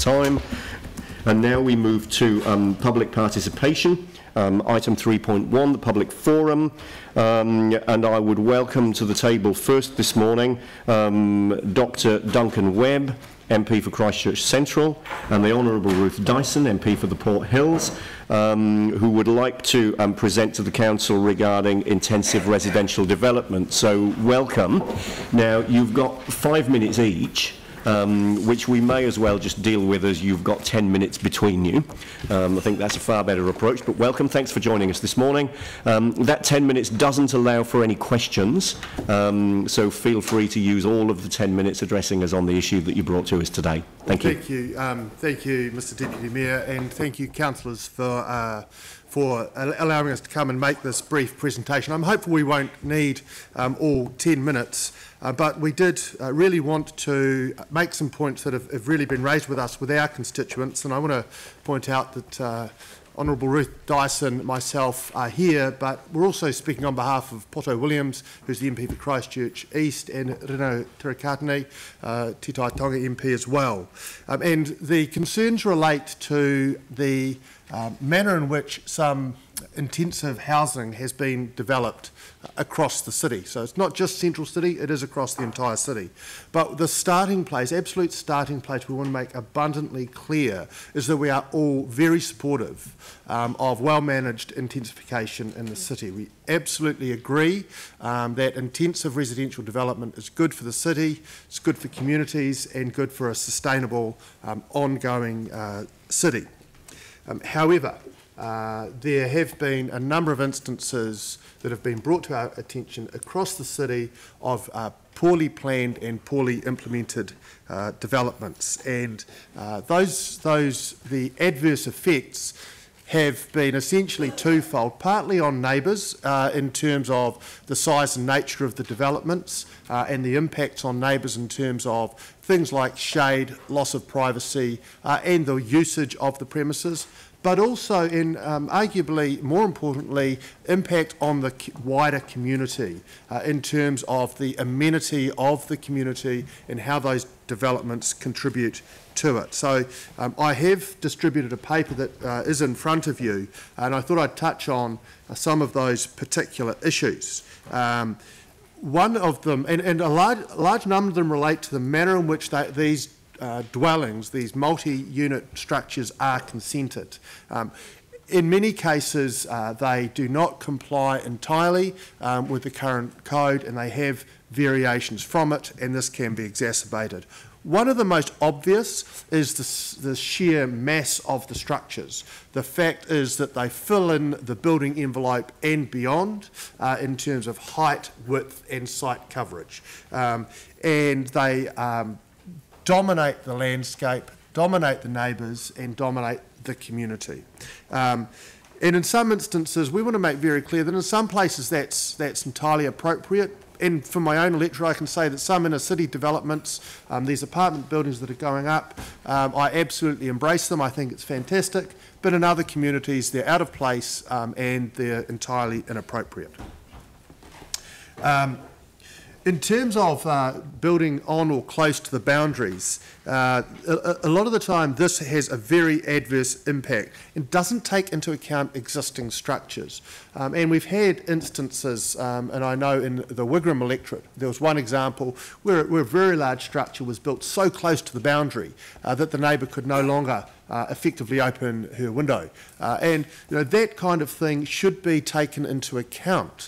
time. And now we move to public participation. Item 3.1, the public forum, and I would welcome to the table first this morning Dr. Duncan Webb, MP for Christchurch Central, and the Honourable Ruth Dyson, MP for the Port Hills, who would like to present to the Council regarding intensive residential development. So welcome. Now you've got 5 minutes each. Which we may as well just deal with as you've got 10 minutes between you. I think that's a far better approach, but welcome. Thanks for joining us this morning. That 10 minutes doesn't allow for any questions, so feel free to use all of the 10 minutes addressing us on the issue that you brought to us today. Thank you. Thank you, Mr. Deputy Mayor, and thank you, councillors, for allowing us to come and make this brief presentation. I'm hopeful we won't need all 10 minutes, but we did really want to make some points that have really been raised with us with our constituents, and I want to point out that Honourable Ruth Dyson, myself are here, but we're also speaking on behalf of Poto Williams, who's the MP for Christchurch East, and Reno Tirakatene, Te Tai Tonga MP as well. And the concerns relate to the manner in which some intensive housing has been developed across the city. So it's not just Central City, it is across the entire city. But the starting place, absolute starting place we want to make abundantly clear is that we are all very supportive of well-managed intensification in the city. We absolutely agree that intensive residential development is good for the city, it's good for communities and good for a sustainable ongoing city. However, there have been a number of instances that have been brought to our attention across the city of poorly planned and poorly implemented developments, and the adverse effects have been essentially twofold, partly on neighbours in terms of the size and nature of the developments and the impacts on neighbours in terms of things like shade, loss of privacy and the usage of the premises, but also, in arguably more importantly, impact on the wider community in terms of the amenity of the community and how those developments contribute to it. So I have distributed a paper that is in front of you, and I thought I'd touch on some of those particular issues. One of them, and a large number of them relate to the manner in which these dwellings, these multi-unit structures are consented. In many cases, they do not comply entirely with the current code, and they have variations from it, and this can be exacerbated. One of the most obvious is the sheer mass of the structures. The fact is that they fill in the building envelope and beyond in terms of height, width and site coverage. And they dominate the landscape, dominate the neighbours and dominate the community. And in some instances, we want to make very clear that in some places that's entirely appropriate. And from my own electorate, I can say that some inner city developments, these apartment buildings that are going up, I absolutely embrace them. I think it's fantastic. But in other communities, they're out of place and they're entirely inappropriate. In terms of building on or close to the boundaries, a lot of the time this has a very adverse impact and doesn't take into account existing structures. And we've had instances, and I know in the Wigram electorate, there was one example where a very large structure was built so close to the boundary that the neighbour could no longer effectively open her window. And that kind of thing should be taken into account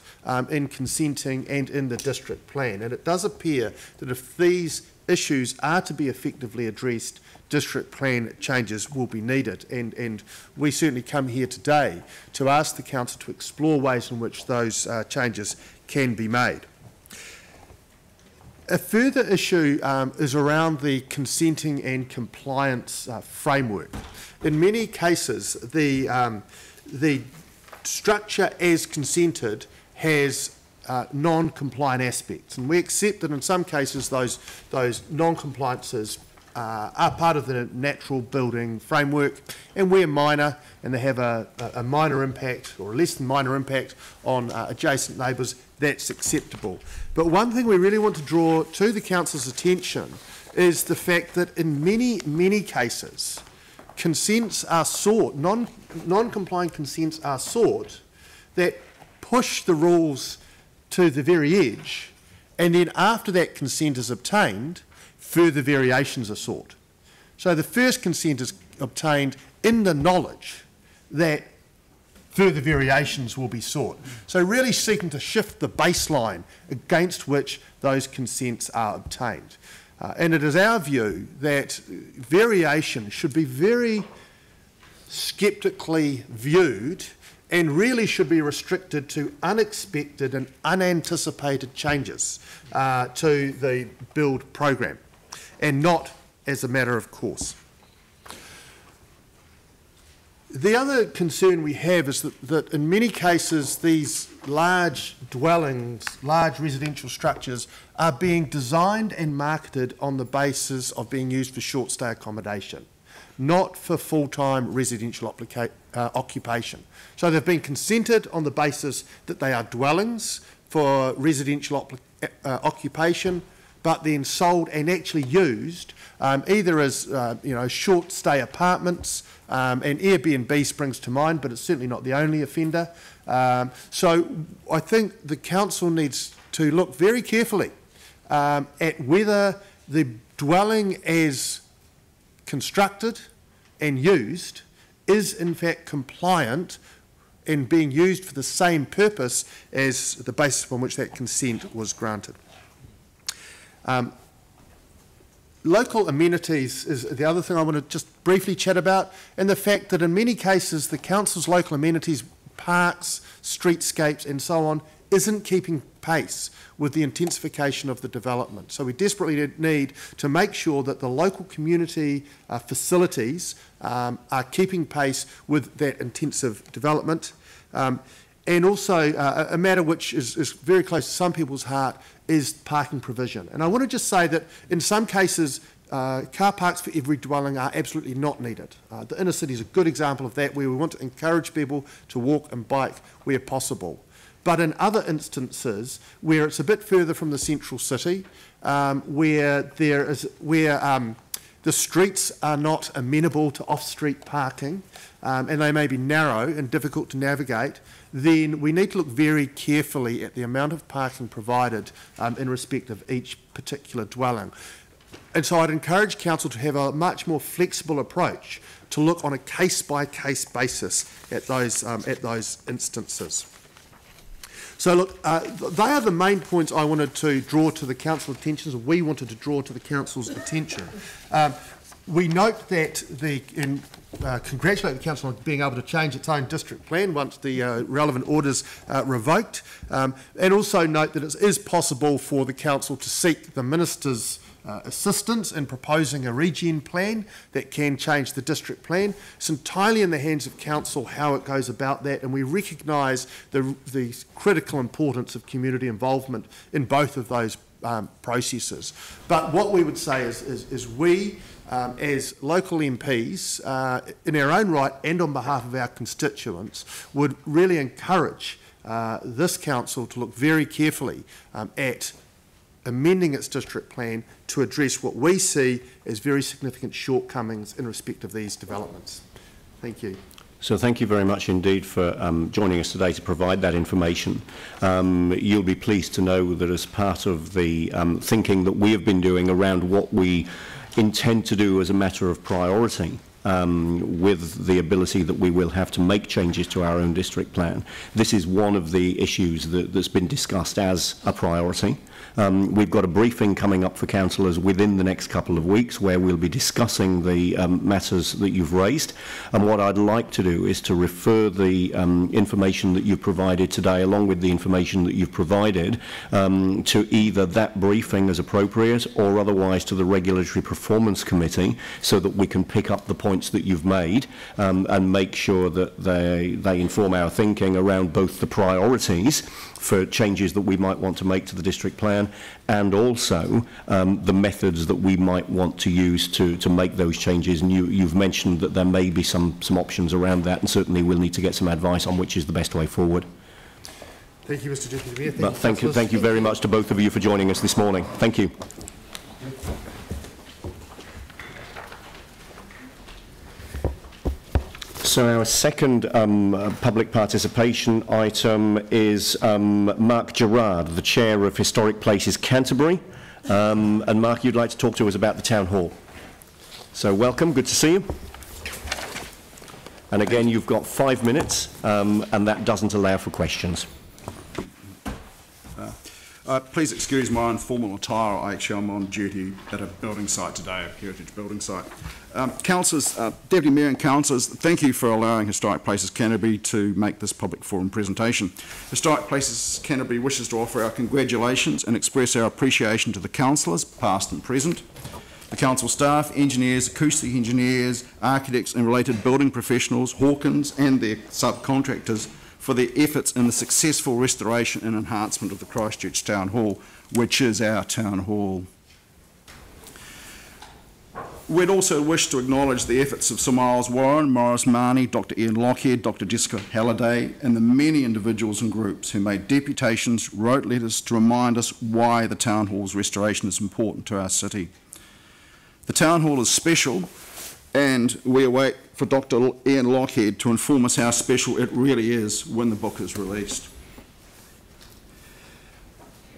in consenting and in the district plan. And it does appear that if these issues are to be effectively addressed, district plan changes will be needed. And we certainly come here today to ask the council to explore ways in which those changes can be made. A further issue is around the consenting and compliance framework. In many cases, the structure as consented has non-compliant aspects, and we accept that in some cases those non-compliances are part of the natural building framework, and where minor and they have a minor impact or a less than minor impact on adjacent neighbours, that's acceptable. But one thing we really want to draw to the council's attention is the fact that in many cases, consents are sought, non-compliant consents are sought that push the rules to the very edge, and then after that consent is obtained, further variations are sought. So the first consent is obtained in the knowledge that further variations will be sought. So really seeking to shift the baseline against which those consents are obtained. And it is our view that variation should be very sceptically viewed and really should be restricted to unexpected and unanticipated changes to the build program, and not as a matter of course. The other concern we have is that in many cases these large dwellings, large residential structures are being designed and marketed on the basis of being used for short stay accommodation, not for full-time residential occupation. So they've been consented on the basis that they are dwellings for residential occupation, but then sold and actually used either as short stay apartments, and Airbnb springs to mind, but it's certainly not the only offender. So I think the council needs to look very carefully at whether the dwelling as constructed and used is in fact compliant and being used for the same purpose as the basis upon which that consent was granted. Local amenities is the other thing I want to just briefly chat about, and the fact that in many cases the council's local amenities, parks, streetscapes and so on, isn't keeping pace with the intensification of the development. So we desperately need to make sure that the local community facilities are keeping pace with that intensive development. And also a matter which is very close to some people's heart is parking provision. And I want to just say that in some cases, car parks for every dwelling are absolutely not needed. The inner city is a good example of that, where we want to encourage people to walk and bike where possible. But in other instances, where it's a bit further from the central city, where the streets are not amenable to off-street parking, and they may be narrow and difficult to navigate, then we need to look very carefully at the amount of parking provided in respect of each particular dwelling. And so I'd encourage council to have a much more flexible approach to look on a case-by-case basis at those instances. So look, they are the main points I wanted to draw to the council's attention, or we wanted to draw to the council's attention. We note that congratulate the council on being able to change its own district plan once the relevant orders revoked, and also note that it is possible for the council to seek the minister's assistance in proposing a regen plan that can change the district plan. It's entirely in the hands of council how it goes about that, and we recognise the critical importance of community involvement in both of those processes. But what we would say is we, as local MPs, in our own right and on behalf of our constituents, would really encourage this council to look very carefully at amending its district plan to address what we see as very significant shortcomings in respect of these developments. Thank you. So thank you very much indeed for joining us today to provide that information. You'll be pleased to know that as part of the thinking that we have been doing around what we intend to do as a matter of priority, with the ability that we will have to make changes to our own district plan, this is one of the issues that's been discussed as a priority. We've got a briefing coming up for councillors within the next couple of weeks where we'll be discussing the matters that you've raised, and what I'd like to do is to refer the information that you've provided today along with the information that you've provided to either that briefing as appropriate or otherwise to the Regulatory Performance Committee, so that we can pick up the points that you've made and make sure that they inform our thinking around both the priorities for changes that we might want to make to the district plan and also the methods that we might want to use to make those changes. And you've mentioned that there may be some options around that, and certainly we'll need to get some advice on which is the best way forward. Thank you, Mr Deputy Mayor. Thank you very much to both of you for joining us this morning. Thank you. So our second public participation item is Mark Gerard, the Chair of Historic Places Canterbury. And Mark, you'd like to talk to us about the Town Hall. So welcome, good to see you. And again, you've got 5 minutes, and that doesn't allow for questions. Please excuse my informal attire. Actually, I'm on duty at a building site today, a heritage building site. Councillors, Deputy Mayor and Councillors, thank you for allowing Historic Places Canterbury to make this public forum presentation. Historic Places Canterbury wishes to offer our congratulations and express our appreciation to the councillors, past and present, the council staff, engineers, acoustic engineers, architects and related building professionals, Hawkins and their subcontractors for their efforts in the successful restoration and enhancement of the Christchurch Town Hall, which is our Town Hall. We'd also wish to acknowledge the efforts of Sir Miles Warren, Morris Marnie, Dr Ian Lockhead, Dr Jessica Halliday and the many individuals and groups who made deputations, wrote letters to remind us why the Town Hall's restoration is important to our city. The Town Hall is special, and we await for Dr Ian Lockhead to inform us how special it really is when the book is released.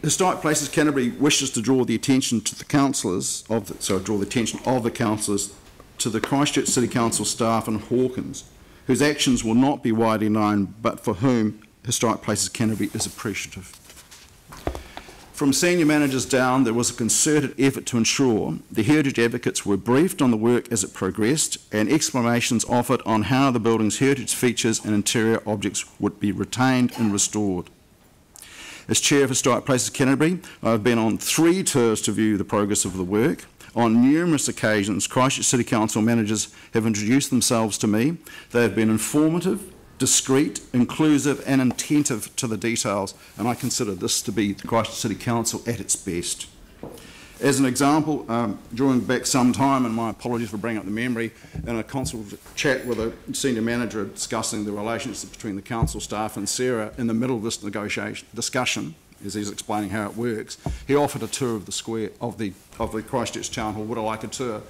Historic Places Canterbury wishes to draw the attention to the councillors of the councillors to the Christchurch City Council staff and Hawkins, whose actions will not be widely known, but for whom Historic Places Canterbury is appreciative. From senior managers down, there was a concerted effort to ensure the heritage advocates were briefed on the work as it progressed and explanations offered on how the building's heritage features and interior objects would be retained and restored. As Chair of Historic Places Canterbury, I have been on 3 tours to view the progress of the work. On numerous occasions, Christchurch City Council managers have introduced themselves to me. They have been informative, discreet, inclusive and attentive to the details, and I consider this to be the Christchurch City Council at its best. As an example, drawing back some time, and my apologies for bringing up the memory, in a council chat with a senior manager discussing the relationship between the council staff and Sarah, in the middle of this discussion, as he's explaining how it works, he offered a tour of the square of the Christchurch Town Hall. Would I like a tour?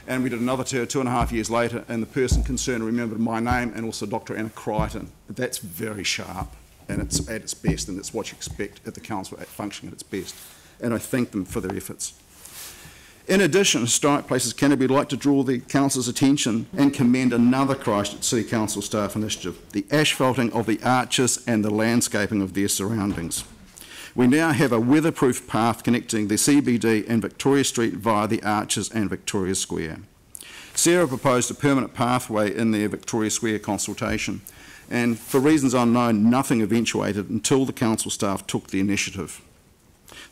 And we did another tour 2.5 years later, and the person concerned remembered my name and also Dr Anna Crichton. That's very sharp, and it's at its best, and it's what you expect at the council functioning at its best. And I thank them for their efforts. In addition, Historic Places Canterbury would like to draw the council's attention and commend another Christchurch City Council staff initiative, the asphalting of the arches and the landscaping of their surroundings. We now have a weatherproof path connecting the CBD and Victoria Street via the arches and Victoria Square. Sarah proposed a permanent pathway in their Victoria Square consultation, and for reasons unknown, nothing eventuated until the council staff took the initiative.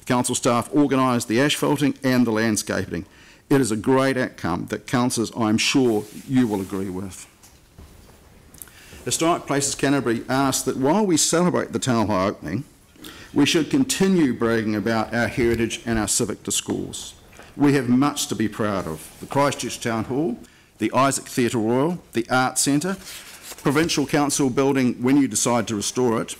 The council staff organised the asphalting and the landscaping. It is a great outcome that councillors, I am sure, you will agree with. Historic Places Canterbury asked that while we celebrate the Town Hall opening, we should continue bragging about our heritage and our civic discourse. We have much to be proud of. The Christchurch Town Hall, the Isaac Theatre Royal, the Arts Centre, Provincial Council building when you decide to restore it.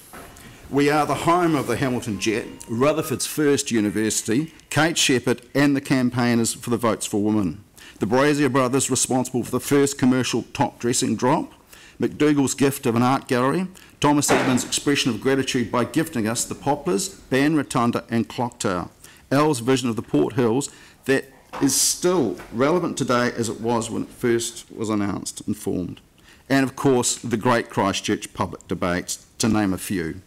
We are the home of the Hamilton Jet, Rutherford's first university, Kate Shepherd and the campaigners for the Votes for Women. The Brazier brothers responsible for the first commercial top dressing drop, McDougall's gift of an art gallery, Thomas Edmonds' expression of gratitude by gifting us the Poplars, Ban Rotunda and Clock Tower, Al's vision of the Port Hills that is still relevant today as it was when it first was announced and formed, and of course the great Christchurch public debates, to name a few.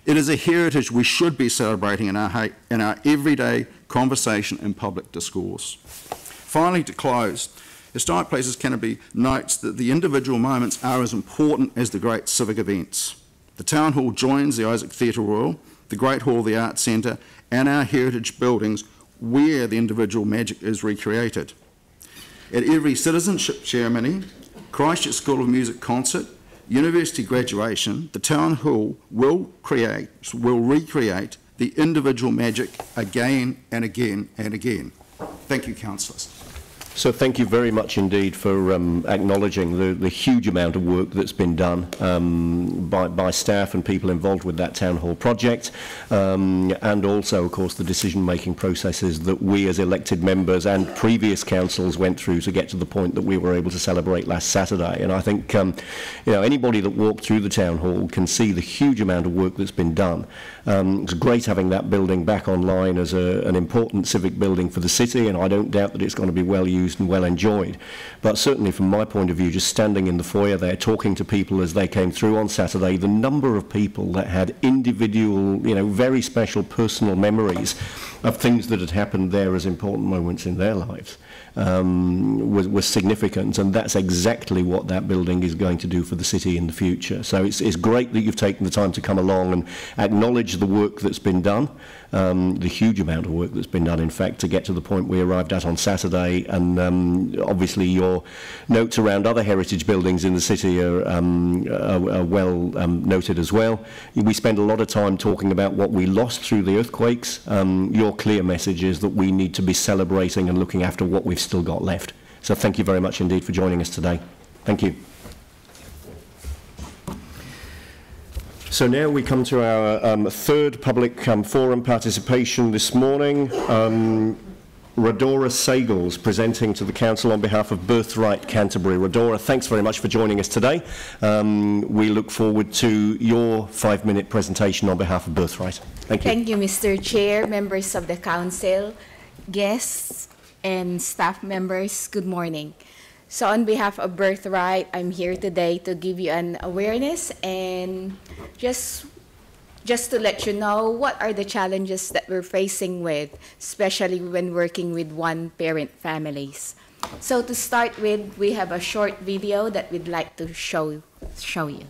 It is a heritage we should be celebrating in our everyday conversation and public discourse. Finally, to close, Historic Places Canterbury notes that the individual moments are as important as the great civic events. The Town Hall joins the Isaac Theatre Royal, the Great Hall, the Arts Centre, and our heritage buildings where the individual magic is recreated. At every citizenship ceremony, Christchurch School of Music concert, university graduation, the Town Hall will recreate the individual magic again and again and again. Thank you, councillors. So thank you very much indeed for acknowledging the huge amount of work that's been done by staff and people involved with that town hall project, and also, of course, the decision-making processes that we as elected members and previous councils went through to get to the point that we were able to celebrate last Saturday. And I think anybody that walked through the town hall can see the huge amount of work that's been done. It's great having that building back online as an important civic building for the city, and I don't doubt that it's going to be well used and well enjoyed. But certainly from my point of view, just standing in the foyer there, talking to people as they came through on Saturday, the number of people that had individual, very special personal memories of things that had happened there as important moments in their lives was significant, and that's exactly what that building is going to do for the city in the future. So it's great that you've taken the time to come along and acknowledge the work that's been done, the huge amount of work that's been done, in fact, to get to the point we arrived at on Saturday. And obviously your notes around other heritage buildings in the city are well noted as well. We spend a lot of time talking about what we lost through the earthquakes. Your clear message is that we need to be celebrating and looking after what we've still got left. So thank you very much indeed for joining us today. Thank you. So now we come to our third public forum participation this morning. Rodora Sagles presenting to the Council on behalf of Birthright Canterbury. Rodora, thanks very much for joining us today. We look forward to your 5-minute presentation on behalf of Birthright. Thank you. Thank you, Mr. Chair, members of the Council, guests, and staff members. Good morning. So on behalf of Birthright, I'm here today to give you an awareness and just to let you know what are the challenges that we're facing with, especially when working with one-parent families. So to start with, we have a short video that we'd like to show you.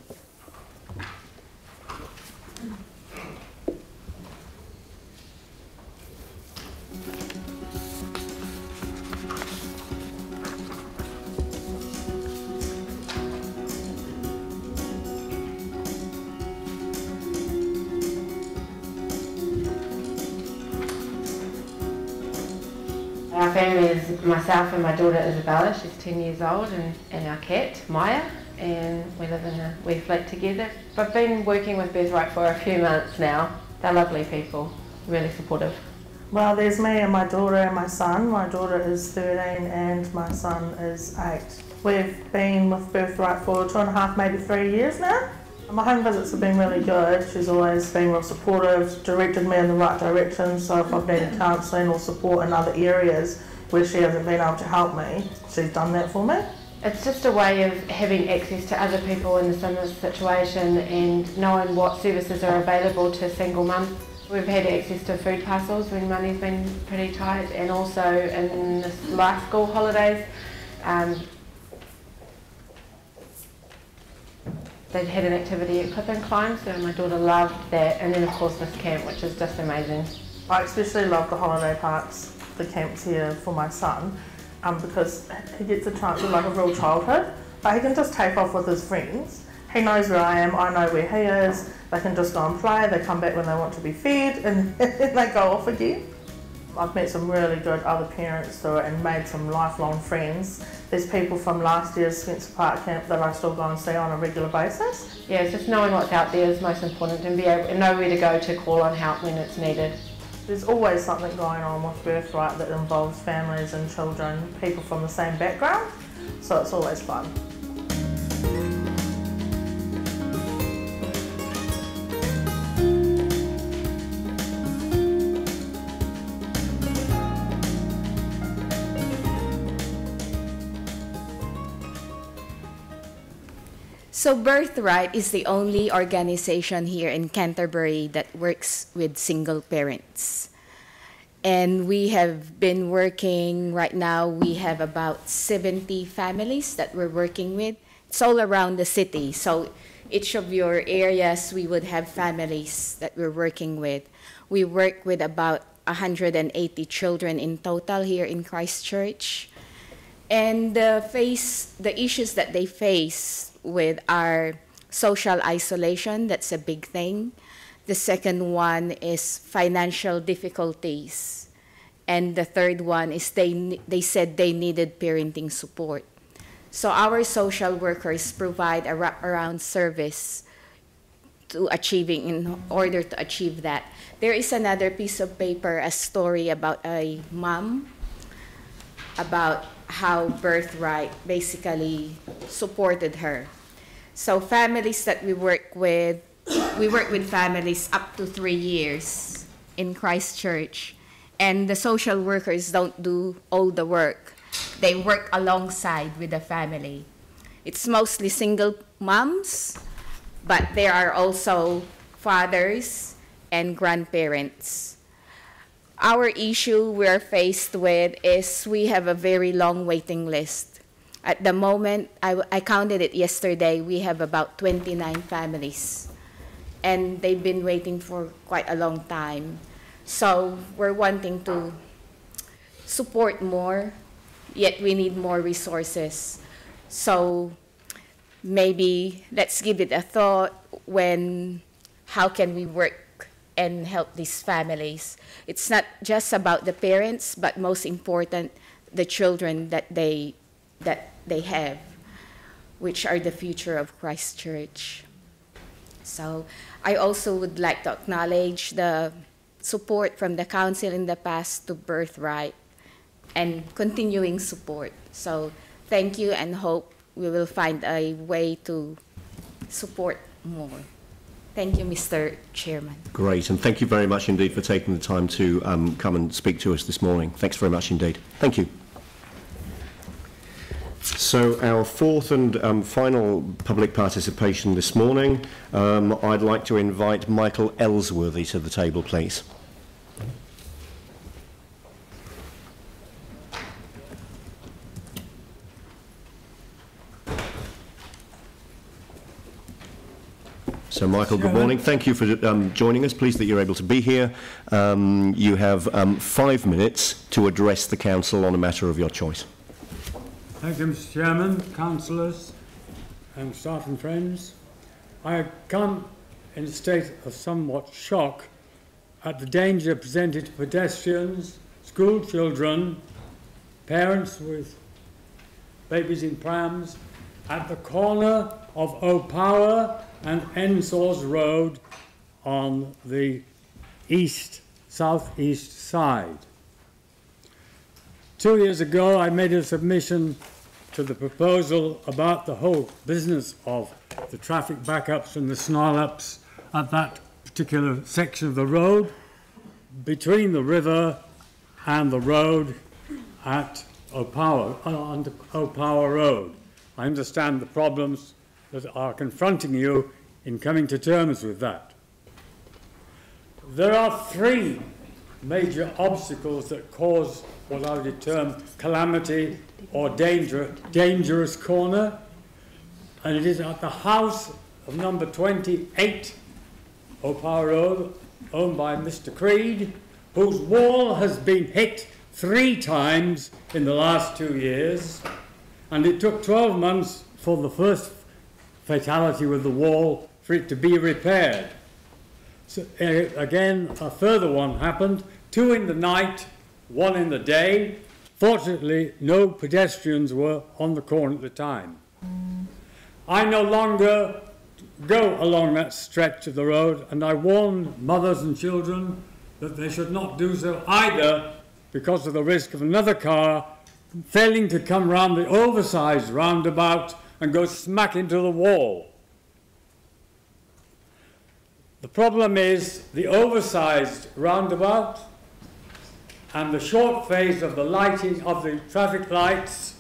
Our family is myself and my daughter Isabella, she's 10 years old, and our cat, Maya, and we live in a wee flat together. I've been working with Birthright for a few months now. They're lovely people, really supportive. Well, there's me and my daughter and my son. My daughter is 13 and my son is 8. We've been with Birthright for 2.5, maybe 3 years now. My home visits have been really good. She's always been real supportive, directed me in the right direction, so if I've needed counselling or support in other areas where she hasn't been able to help me, she's done that for me. It's just a way of having access to other people in a similar situation and knowing what services are available to single mums. We've had access to food parcels when money's been pretty tight, and also in this last school holidays, they'd had an activity at Clip and Climb, so my daughter loved that, and then of course this camp, which is just amazing. I especially love the holiday parks, the camps here for my son, because he gets a chance of like a real childhood. But he can just take off with his friends. He knows where I am, I know where he is. They can just go and play, they come back when they want to be fed, and they go off again. I've met some really good other parents through it and made some lifelong friends. There's people from last year's Spencer Park camp that I still go and see on a regular basis. Yeah, it's just knowing what's out there is most important, and be able to know where to go to call on help when it's needed. There's always something going on with Birthright that involves families and children, people from the same background, so it's always fun. So Birthright is the only organization here in Canterbury that works with single parents. And we have been working, right now we have about 70 families that we're working with. It's all around the city. So each of your areas, we would have families that we're working with. We work with about 180 children in total here in Christchurch. And the issues that they face with our social isolation, that's a big thing. The second one is financial difficulties. And the third one is they said they needed parenting support. So our social workers provide a wraparound service to achieving, in order to achieve that. There is another piece of paper, a story about a mom, about how Birthright basically supported her. So families that we work with families up to 3 years in Christchurch, and the social workers don't do all the work. They work alongside with the family. It's mostly single moms, but there are also fathers and grandparents. Our issue we're faced with is we have a very long waiting list. At the moment, I counted it yesterday, we have about 29 families. And they've been waiting for quite a long time. So we're wanting to support more, yet we need more resources. So maybe let's give it a thought how can we work and help these families. It's not just about the parents, but most important, the children that they have, which are the future of Christchurch. So I also would like to acknowledge the support from the council in the past to Birthright and continuing support. So thank you, and hope we will find a way to support more. Thank you, Mr. Chairman. Great, and thank you very much indeed for taking the time to come and speak to us this morning. Thanks very much indeed. Thank you. So our fourth and final public participation this morning, I'd like to invite Michael Ellsworthy to the table, please. So, Michael, good morning. Thank you for joining us. Pleased that you're able to be here. You have 5 minutes to address the council on a matter of your choice. Thank you, Mr. Chairman, councillors and staff and friends. I come in a state of somewhat shock at the danger presented to pedestrians, school children, parents with babies in prams, at the corner of O'Power and Ensor's Road on the southeast side. 2 years ago, I made a submission to the proposal about the whole business of the traffic backups and the snarl-ups at that particular section of the road between the river and the road at O'Power, on O'Power Road. I understand the problems that are confronting you in coming to terms with that. There are 3 major obstacles that cause what I would term calamity or dangerous corner, and it is at the house of number 28 O'Power Road, owned by Mr. Creed, whose wall has been hit 3 times in the last 2 years, and it took 12 months for the first fatality with the wall for it to be repaired. So again, a further one happened, 2 in the night, 1 in the day. Fortunately, no pedestrians were on the corner at the time. I no longer go along that stretch of the road, and I warn mothers and children that they should not do so either, because of the risk of another car failing to come round the oversized roundabout and go smack into the wall. The problem is the oversized roundabout and the short phase of the lighting of the traffic lights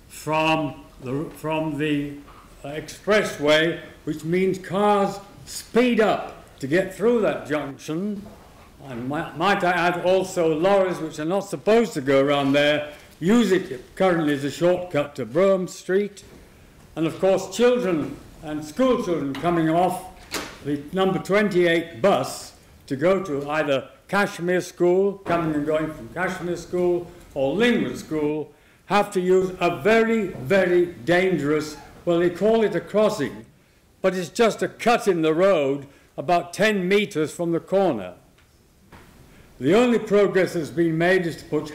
from the expressway, which means cars speed up to get through that junction. And might I add also lorries, which are not supposed to go around there, use it currently as a shortcut to Brougham Street. And of course, children and school children coming off the number 28 bus to go to either Cashmere School, coming and going from Cashmere School, or Lingwood School, have to use a very, very dangerous, well, they call it a crossing, but it's just a cut in the road about 10 metres from the corner. The only progress that's been made is to put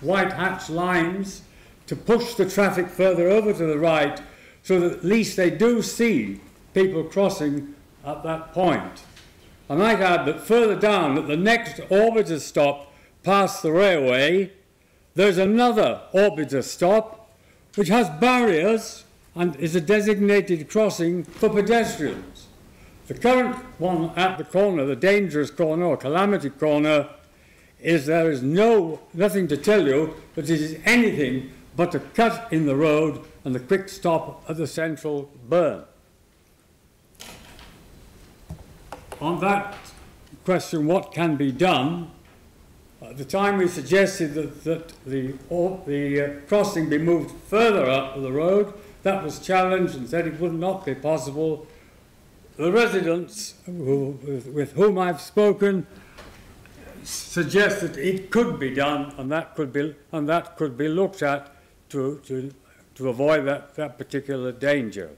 white hatch lines to push the traffic further over to the right, so that at least they do see people crossing at that point. I might add that further down, at the next orbiter stop past the railway, there's another orbiter stop which has barriers and is a designated crossing for pedestrians. The current one at the corner, the dangerous corner or calamity corner, there is nothing to tell you that it is anything but a cut in the road and a quick stop at the central burn. On that question, what can be done, at the time we suggested that the crossing be moved further up the road. That was challenged and said it would not be possible. The residents with whom I've spoken suggest that it could be done, and that could be looked at to avoid that particular danger.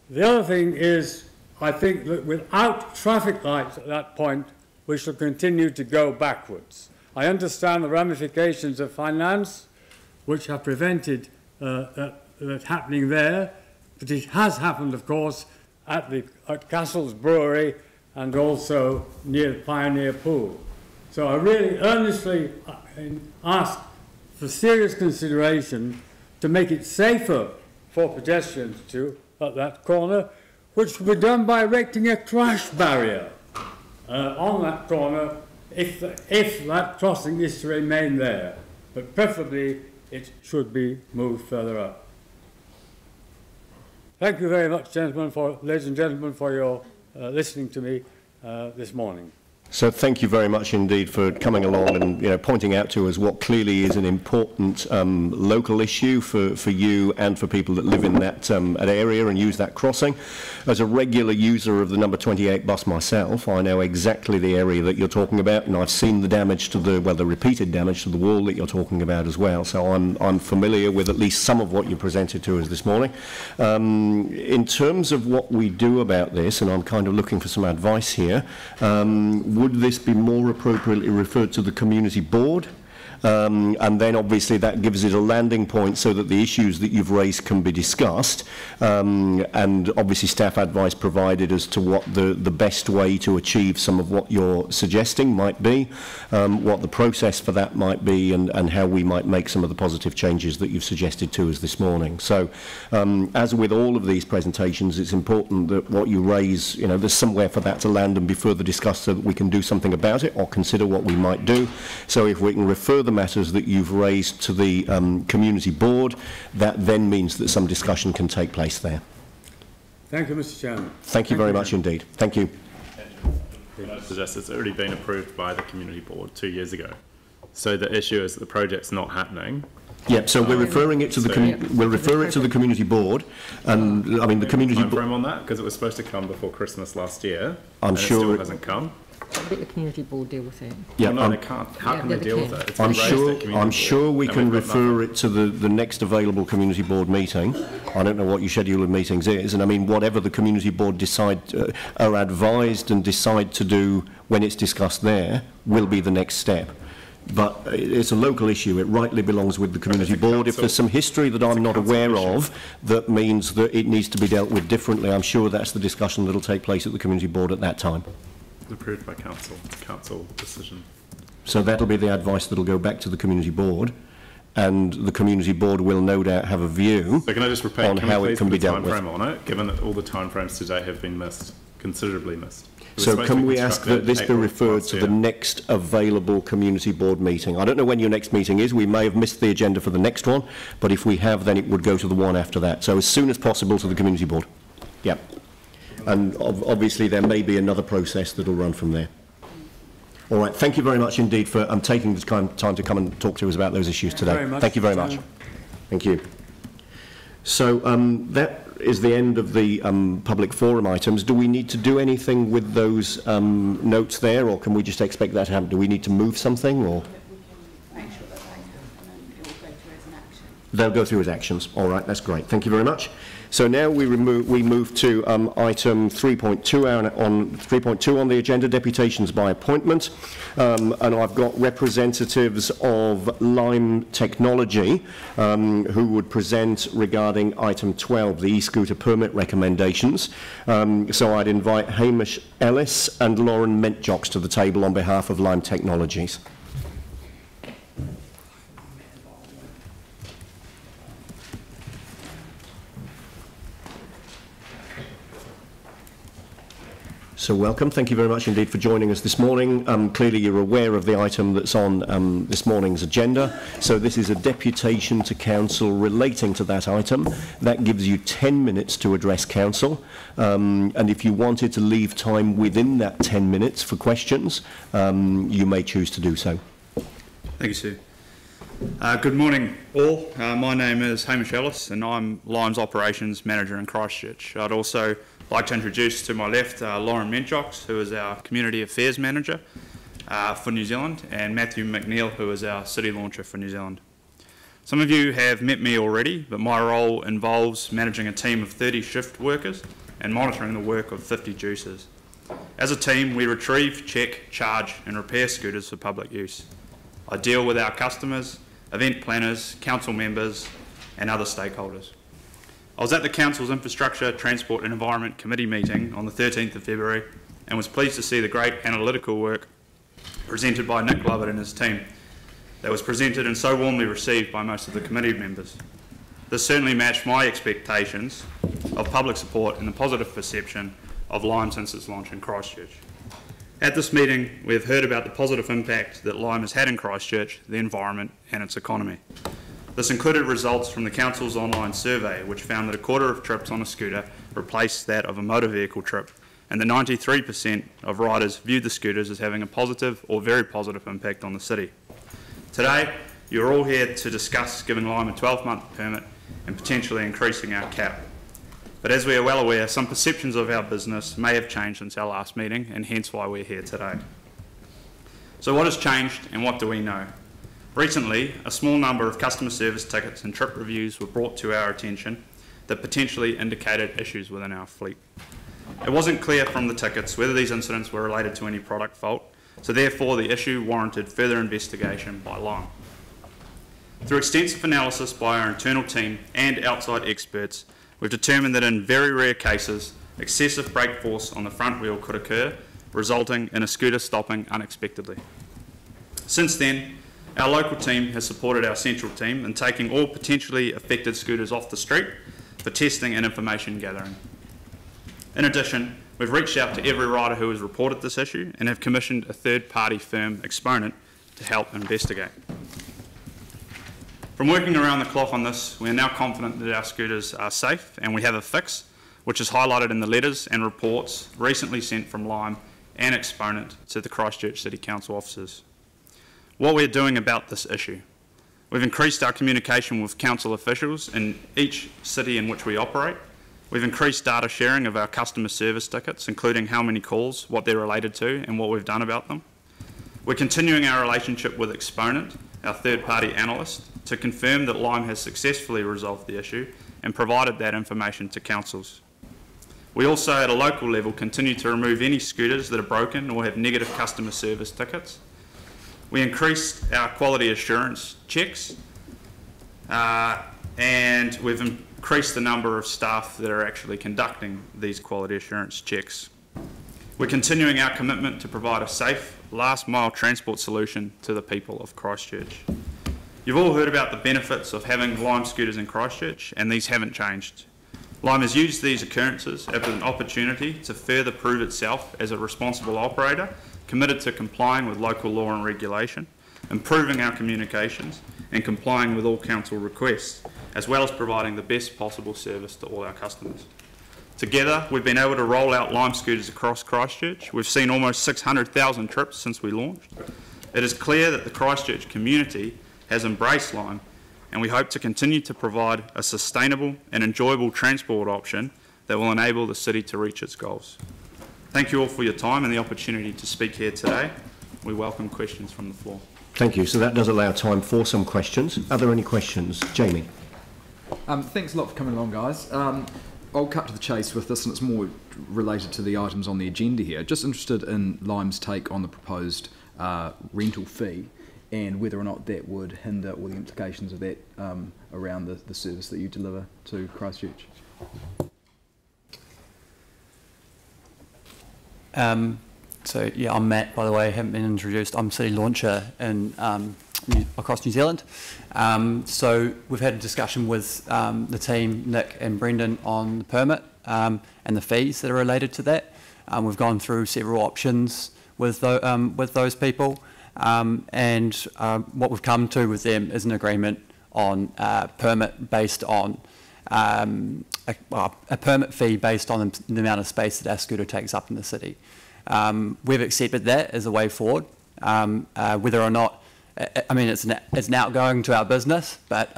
The other thing is, I think that without traffic lights at that point, we shall continue to go backwards. I understand the ramifications of finance, which have prevented that happening there, but it has happened, of course, at Castle's Brewery and also near the Pioneer Pool. So I really earnestly ask for serious consideration to make it safer for pedestrians at that corner, which will be done by erecting a crash barrier on that corner if that crossing is to remain there. But preferably it should be moved further up. Thank you very much, ladies and gentlemen, for your listening to me this morning. So thank you very much indeed for coming along and pointing out to us what clearly is an important local issue for you and for people that live in that area and use that crossing. As a regular user of the number 28 bus myself, I know exactly the area that you're talking about, and I've seen the damage to the repeated damage to the wall that you're talking about as well. So I'm familiar with at least some of what you presented to us this morning. In terms of what we do about this, and I'm kind of looking for some advice here, would this be more appropriately referred to the community board? And then obviously that gives it a landing point so that the issues that you've raised can be discussed, and obviously staff advice provided as to what the best way to achieve some of what you're suggesting might be, what the process for that might be, and how we might make some of the positive changes that you've suggested to us this morning. So as with all of these presentations, it's important that what you raise, there's somewhere for that to land and be further discussed so that we can do something about it or consider what we might do. So if we can refer the matters that you've raised to the community board, that then means that some discussion can take place there. Thank you, Mr. Chairman. Thank you very much indeed. Thank you. I suggest it's already been approved by the community board 2 years ago. So the issue is that the project's not happening. Yeah, so we're referring it to we'll refer it to the community board, and I mean the community board. Time frame on that, because it was supposed to come before Christmas last year. I'm and sure it still hasn't come. Let the community board deal with it. Yeah, well, no, they can't. How can they deal with it? It's I'm been sure we can refer it to the next available community board meeting. I don't know what your schedule of meetings is, and I mean whatever the community board decide are advised and decide to do when it's discussed there will be the next step. But it's a local issue. It rightly belongs with the community board. If there's some history that I'm not aware of that means that it needs to be dealt with differently, I'm sure that's the discussion that will take place at the community board at that time. Approved by council. It's a council decision. So that'll be the advice that'll go back to the community board, and the community board will no doubt have a view so can I just repeat, on how it can be dealt with. On it, given that all the timeframes today have been missed, considerably missed. So can we ask that this be referred to the next available community board meeting? I don't know when your next meeting is. We may have missed the agenda for the next one, but if we have, then it would go to the one after that. So as soon as possible to the community board. Yeah. And obviously there may be another process that will run from there. All right, thank you very much indeed for taking the time to come and talk to us about those issues today. Thank you very much. Thank you. So that is the end of the public forum items. Do we need to do anything with those notes there, or can we just expect that to happen? Do we need to move something, or? Make sure that they happen and it will go through as an action. They'll go through as actions. All right, that's great. Thank you very much. So now we move to item 3.2 on the agenda, deputations by appointment. And I've got representatives of Lime Technology who would present regarding item 12, the e-scooter permit recommendations. So I'd invite Hamish Ellis and Lauren Mentjocks to the table on behalf of Lime Technologies. So welcome. Thank you very much indeed for joining us this morning. Clearly you're aware of the item that's on this morning's agenda. So this is a deputation to council relating to that item. That gives you 10 minutes to address council. And if you wanted to leave time within that 10 minutes for questions, you may choose to do so. Thank you, Sue. Good morning all. My name is Hamish Ellis and I'm Lime's Operations Manager in Christchurch. I'd also like to introduce to my left Lauren Mentjocks, who is our Community Affairs Manager for New Zealand, and Matthew McNeil, who is our City Launcher for New Zealand. Some of you have met me already, but my role involves managing a team of 30 shift workers and monitoring the work of 50 juicers. As a team, we retrieve, check, charge and repair scooters for public use. I deal with our customers, event planners, council members and other stakeholders. I was at the Council's Infrastructure, Transport and Environment Committee meeting on the 13th of February and was pleased to see the great analytical work presented by Nick Lovett and his team that was presented and so warmly received by most of the committee members. This certainly matched my expectations of public support and the positive perception of Lime since its launch in Christchurch. At this meeting, we have heard about the positive impact that Lime has had in Christchurch, the environment and its economy. This included results from the Council's online survey, which found that a quarter of trips on a scooter replaced that of a motor vehicle trip, and that 93% of riders viewed the scooters as having a positive or very positive impact on the city. Today, you're all here to discuss giving Lime a 12-month permit and potentially increasing our cap. But as we are well aware, some perceptions of our business may have changed since our last meeting, and hence why we're here today. So what has changed and what do we know? Recently, a small number of customer service tickets and trip reviews were brought to our attention that potentially indicated issues within our fleet. It wasn't clear from the tickets whether these incidents were related to any product fault, so therefore the issue warranted further investigation by Lime. Through extensive analysis by our internal team and outside experts, we've determined that in very rare cases, excessive brake force on the front wheel could occur, resulting in a scooter stopping unexpectedly. Since then, our local team has supported our central team in taking all potentially affected scooters off the street for testing and information gathering. In addition, we've reached out to every rider who has reported this issue and have commissioned a third-party firm exponent to help investigate. From working around the clock on this, we are now confident that our scooters are safe and we have a fix, which is highlighted in the letters and reports recently sent from Lime and Exponent to the Christchurch City Council officers. What we're doing about this issue. We've increased our communication with council officials in each city in which we operate. We've increased data sharing of our customer service tickets, including how many calls, what they're related to, and what we've done about them. We're continuing our relationship with Exponent, our third-party analyst, to confirm that Lime has successfully resolved the issue and provided that information to councils. We also, at a local level, continue to remove any scooters that are broken or have negative customer service tickets. We increased our quality assurance checks and we've increased the number of staff that are actually conducting these quality assurance checks. We're continuing our commitment to provide a safe, last-mile transport solution to the people of Christchurch. You've all heard about the benefits of having Lime scooters in Christchurch, and these haven't changed. Lime has used these occurrences as an opportunity to further prove itself as a responsible operator, committed to complying with local law and regulation, improving our communications and complying with all council requests, as well as providing the best possible service to all our customers. Together, we've been able to roll out Lime scooters across Christchurch. We've seen almost 600,000 trips since we launched. It is clear that the Christchurch community has embraced Lime, and we hope to continue to provide a sustainable and enjoyable transport option that will enable the city to reach its goals. Thank you all for your time and the opportunity to speak here today. We welcome questions from the floor. Thank you. So that does allow time for some questions. Are there any questions? Jamie. Thanks a lot for coming along, guys. I'll cut to the chase with this, and it's more related to the items on the agenda here. Just interested in Lime's take on the proposed rental fee and whether or not that would hinder all the implications of that around the service that you deliver to Christchurch. So yeah, I'm Matt, by the way, haven't been introduced. I'm City Launcher in across New Zealand. So we've had a discussion with the team, Nick and Brendan, on the permit and the fees that are related to that. We've gone through several options with those people, and what we've come to with them is an agreement on permit based on a permit fee based on the amount of space that our scooter takes up in the city. We've accepted that as a way forward. Whether or not, I mean, it's an outgoing to our business, but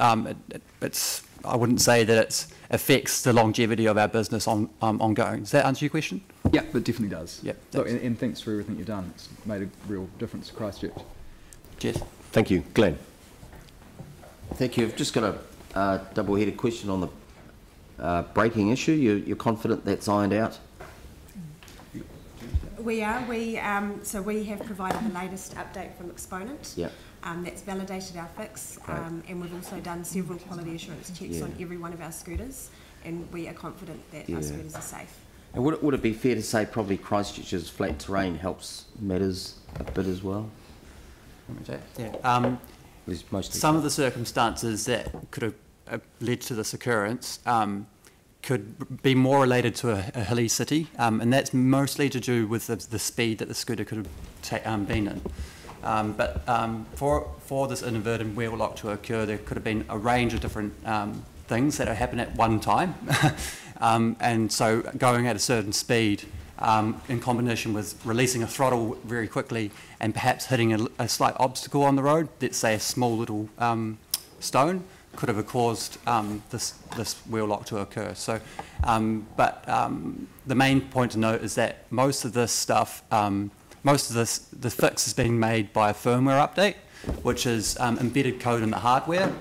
it's, I wouldn't say that it affects the longevity of our business ongoing. Does that answer your question? Yeah, it definitely does. Yeah. Look, and thanks for everything you've done. It's made a real difference to Christchurch. Cheers. Thank you. Glenn. Thank you. I've just got a double-headed question on the braking issue. You're confident that's ironed out? We are. So we have provided the latest update from Exponent. Yeah. That's validated our fix, and we've also done several quality assurance checks on every one of our scooters, and we are confident that our scooters are safe. And would it be fair to say probably Christchurch's flat terrain helps matters a bit as well? Yeah. Some of the circumstances that could have led to this occurrence could be more related to a hilly city, and that's mostly to do with the speed that the scooter could have been in. But for this inadvertent wheel lock to occur, there could have been a range of different things that happened at one time. And so going at a certain speed in combination with releasing a throttle very quickly and perhaps hitting a slight obstacle on the road, let's say a small little stone, could have caused this wheel lock to occur. So, the main point to note is that most of this stuff, the fix is being made by a firmware update, which is embedded code in the hardware.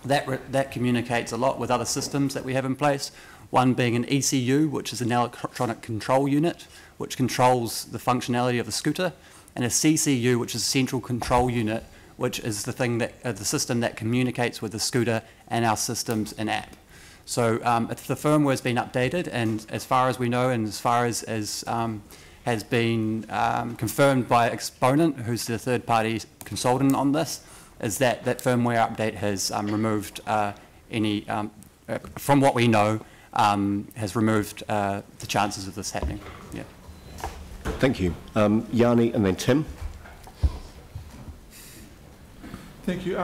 That communicates a lot with other systems that we have in place. One being an ECU, which is an electronic control unit, which controls the functionality of the scooter, and a CCU, which is a central control unit, which is the thing that the system that communicates with the scooter and our systems and app. So the firmware has been updated, and as far as we know, and as far as has been confirmed by Exponent, who's the third-party consultant on this, is that firmware update has removed any, from what we know, has removed the chances of this happening. Yeah. Thank you. Yanni and then Tim. Thank you.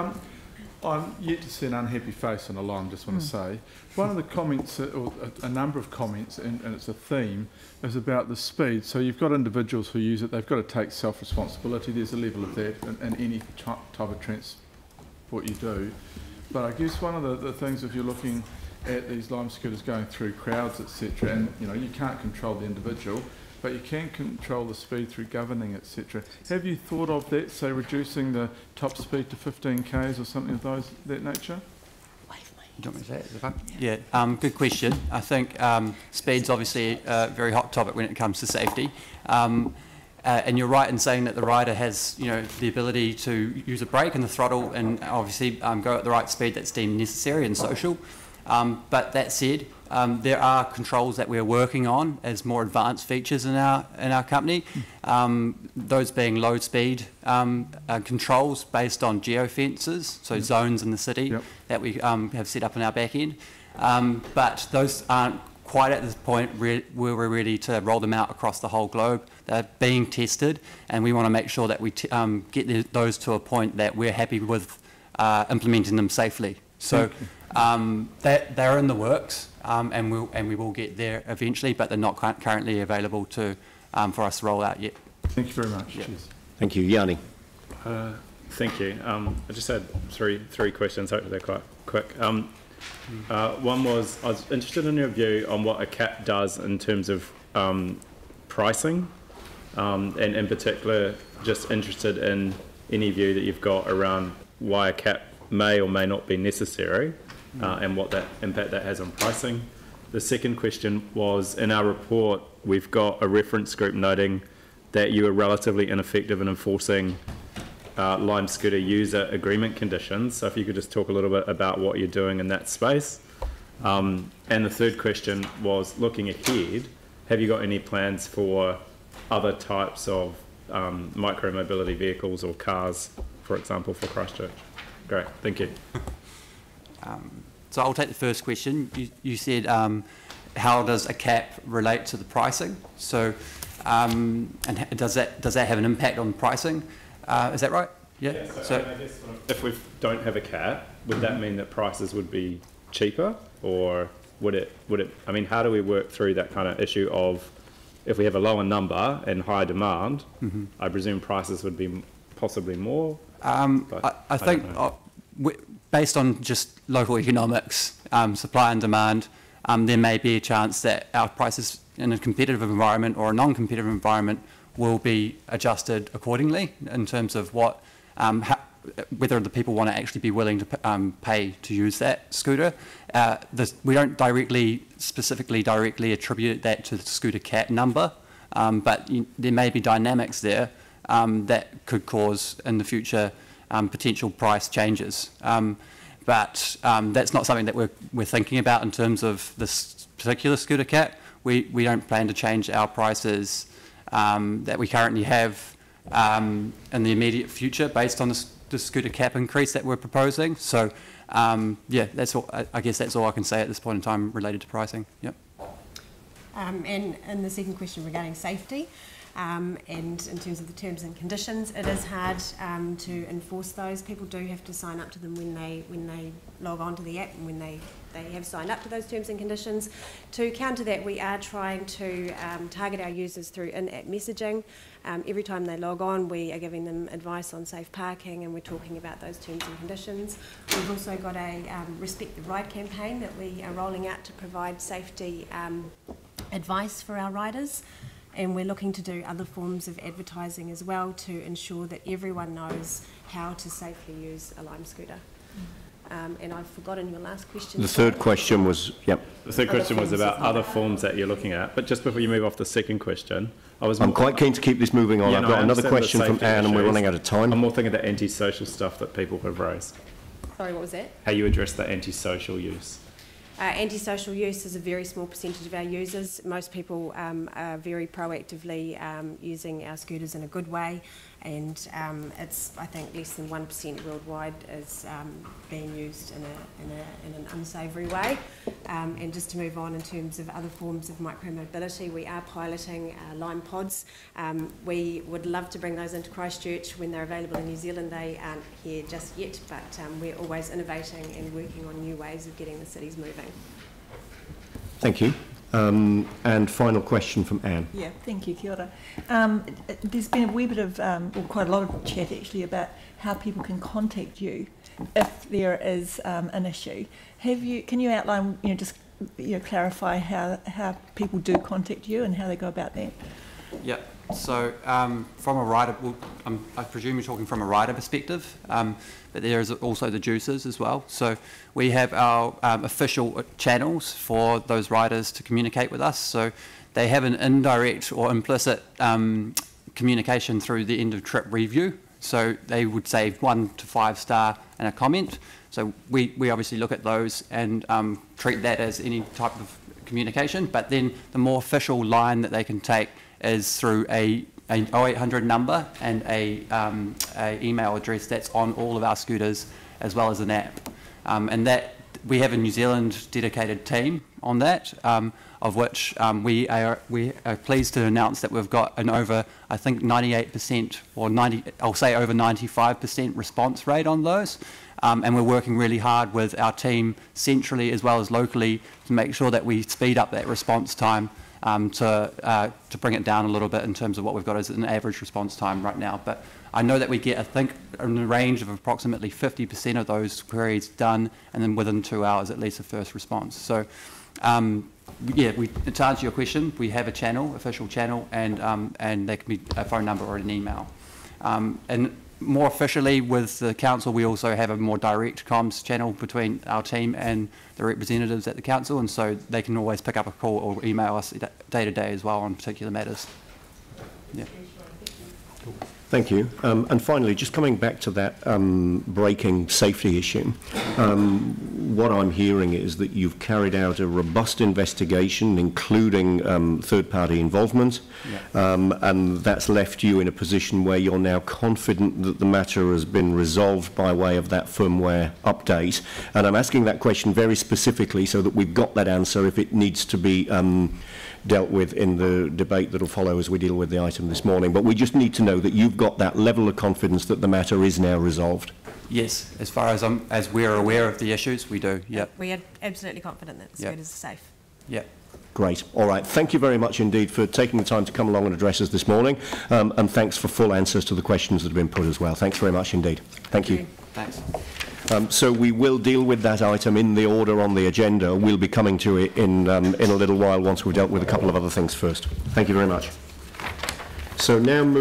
I'm yet to see an unhappy face on a line, just want to say. One of the comments, or a number of comments, and it's a theme, is about the speed. So you've got individuals who use it, they've got to take self-responsibility. There's a level of that in any type of transport you do. But I guess one of the things, if you're looking at these Lime scooters going through crowds, etc., and you can't control the individual, but you can control the speed through governing, etc. Have you thought of that, say reducing the top speed to 15 k's or something of that nature? Do you want me to say it? Yeah, good question. I think speed's obviously a very hot topic when it comes to safety. And you're right in saying that the rider has, the ability to use a brake and the throttle and obviously go at the right speed that's deemed necessary and social. But that said, there are controls that we're working on as more advanced features in our company. Those being low speed controls based on geofences, so zones in the city that we have set up in our back end. But those aren't quite at this point where we're ready to roll them out across the whole globe. They're being tested, and we want to make sure that we get those to a point that we're happy with implementing them safely. So they're in the works, and we will get there eventually, but they're not currently available for us to roll out yet. Thank you very much. Yeah. Cheers. Thank you. Yanni. Thank you. I just had three questions. Hopefully they're quite quick. One was, I was interested in your view on what a cap does in terms of pricing, and in particular, just interested in any view that you've got around why a cap may or may not be necessary, and what that impact that has on pricing. The second question was, in our report, we've got a reference group noting that you are relatively ineffective in enforcing Lime scooter user agreement conditions. So if you could just talk a little bit about what you're doing in that space. And the third question was, looking ahead, have you got any plans for other types of micro-mobility vehicles or cars, for example, for Christchurch? Great, thank you. So I'll take the first question. You said, how does a cap relate to the pricing? So, and does that have an impact on pricing? Is that right? Yeah. So I guess if we don't have a cap, would that mean that prices would be cheaper, or would it? I mean, how do we work through that kind of issue of, if we have a lower number and higher demand, I presume prices would be possibly more? I think based on just local economics, supply and demand, there may be a chance that our prices in a competitive environment or a non-competitive environment will be adjusted accordingly in terms of what, whether the people want to actually be willing to pay to use that scooter. We don't specifically directly attribute that to the scooter cap number, but there may be dynamics there that could cause in the future potential price changes. But that's not something that we're thinking about in terms of this particular scooter cap. We don't plan to change our prices that we currently have in the immediate future based on the scooter cap increase that we're proposing. So yeah, that's all. I guess that's all I can say at this point in time related to pricing. Yep. And the second question regarding safety, and in terms of the terms and conditions, it is hard to enforce those. People do have to sign up to them when they log on to the app and when they have signed up to those terms and conditions. To counter that, we are trying to target our users through in-app messaging. Every time they log on, we are giving them advice on safe parking, and we're talking about those terms and conditions. We've also got a Respect the Ride campaign that we are rolling out to provide safety advice for our riders. And we're looking to do other forms of advertising as well to ensure that everyone knows how to safely use a Lime scooter. And I've forgotten your last question. The third question was, yep. The third question was about other forms that you're looking at. But just before you move off the second question, I'm quite keen to keep this moving on. Yeah, I've got another question from Anne, and we're running out of time. I'm more thinking of the antisocial stuff that people have raised. Sorry, what was that? How you address the antisocial use. Antisocial use is a very small percentage of our users. Most people are very proactively using our scooters in a good way, and it's, I think, less than 1% worldwide is being used in an unsavoury way. And just to move on, in terms of other forms of micro-mobility, we are piloting Lime pods. We would love to bring those into Christchurch when they're available in New Zealand. They aren't here just yet, but we're always innovating and working on new ways of getting the cities moving. Thank you. And final question from Anne. Yeah, thank you, kia ora. There's been a wee bit of, or quite a lot of chat actually, about how people can contact you if there is an issue. Can you outline, just clarify how people do contact you and how they go about that? Yeah. So from a rider, I presume you're talking from a rider perspective, but there is also the juicers as well. So we have our official channels for those riders to communicate with us. So they have an indirect or implicit communication through the end of trip review. So they would say 1 to 5 star and a comment. So we obviously look at those and treat that as any type of communication. But then the more official line that they can take is through a 0800 number and a email address that's on all of our scooters, as well as an app. And that we have a New Zealand dedicated team on that, of which we are pleased to announce that we've got an over, I think, 98% or I'll say over 95% response rate on those. And we're working really hard with our team centrally as well as locally to make sure that we speed up that response time to bring it down a little bit in terms of what we've got as an average response time right now. But I know that we get, I think, in the range of approximately 50% of those queries done, and then within 2 hours at least a first response. So yeah, to answer your question, we have a channel, official channel, and there can be a phone number or an email. And more officially with the council, we also have a more direct comms channel between our team and the representatives at the council, and so they can always pick up a call or email us day to day as well on particular matters. Yeah. Thank you. And finally, just coming back to that braking safety issue, what I'm hearing is that you've carried out a robust investigation, including third-party involvement, and that's left you in a position where you're now confident that the matter has been resolved by way of that firmware update. And I'm asking that question very specifically so that we've got that answer if it needs to be dealt with in the debate that will follow as we deal with the item this morning. But we just need to know that you've got that level of confidence that the matter is now resolved. Yes, as far as we're aware of the issues, we do. Yep. We are absolutely confident that the scooters are safe. Yeah. Great. All right. Thank you very much indeed for taking the time to come along and address us this morning. And thanks for full answers to the questions that have been put as well. Thanks very much indeed. Thank you. Thanks. So we will deal with that item in the order on the agenda. We'll be coming to it in a little while once we've dealt with a couple of other things first. Thank you very much. So now